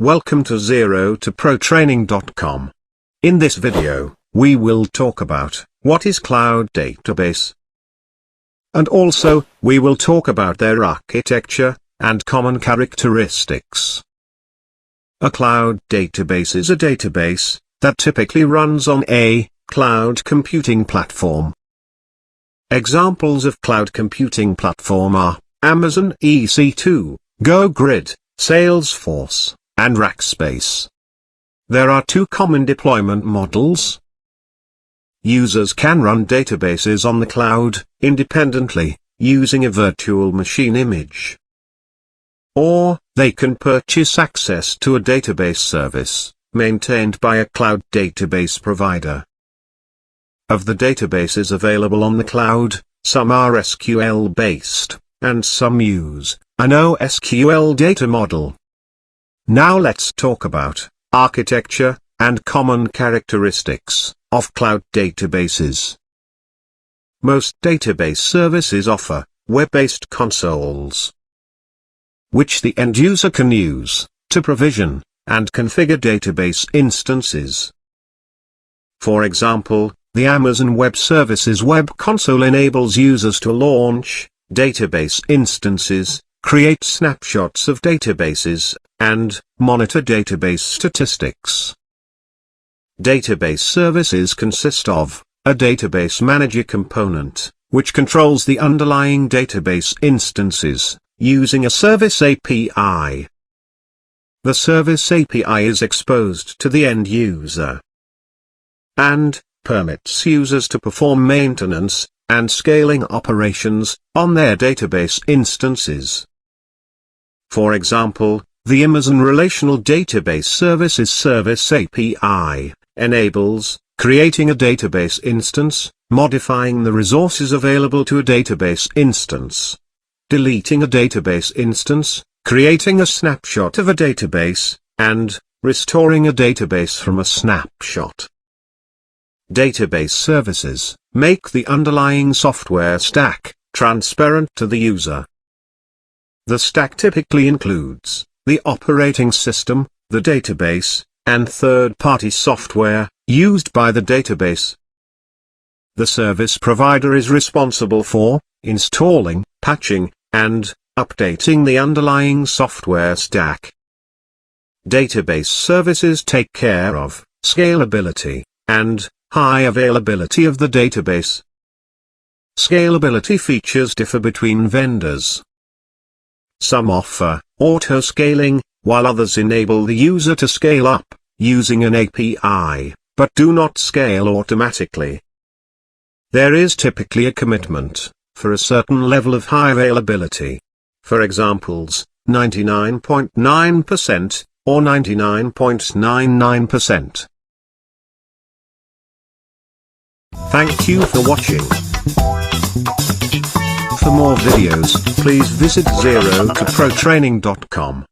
Welcome to Zero to ProTraining.com. In this video, we will talk about what is cloud database. And also, we will talk about their architecture and common characteristics. A cloud database is a database that typically runs on a cloud computing platform. Examples of cloud computing platform are Amazon EC2, GoGrid, Salesforce, and Rackspace. There are two common deployment models. Users can run databases on the cloud independently, using a virtual machine image. Or, they can purchase access to a database service, maintained by a cloud database provider. Of the databases available on the cloud, some are SQL-based, and some use a NoSQL data model. Now let's talk about architecture and common characteristics of cloud databases. Most database services offer web-based consoles, which the end user can use to provision and configure database instances. For example, the Amazon Web Services web console enables users to launch database instances, create snapshots of databases, and monitor database statistics. Database services consist of a database manager component, which controls the underlying database instances, using a service API. The service API is exposed to the end user and permits users to perform maintenance and scaling operations on their database instances. For example, the Amazon Relational Database Services Service API enables creating a database instance, modifying the resources available to a database instance, deleting a database instance, creating a snapshot of a database, and restoring a database from a snapshot. Database services make the underlying software stack transparent to the user. The stack typically includes the operating system, the database, and third-party software used by the database. The service provider is responsible for installing, patching, and updating the underlying software stack. Database services take care of scalability and high availability of the database. Scalability features differ between vendors. Some offer auto-scaling, while others enable the user to scale up using an API, but do not scale automatically. There is typically a commitment for a certain level of high availability. For examples, 99.9% or 99.99%. Thank you for watching. For more videos, please visit ZeroToProTraining.com.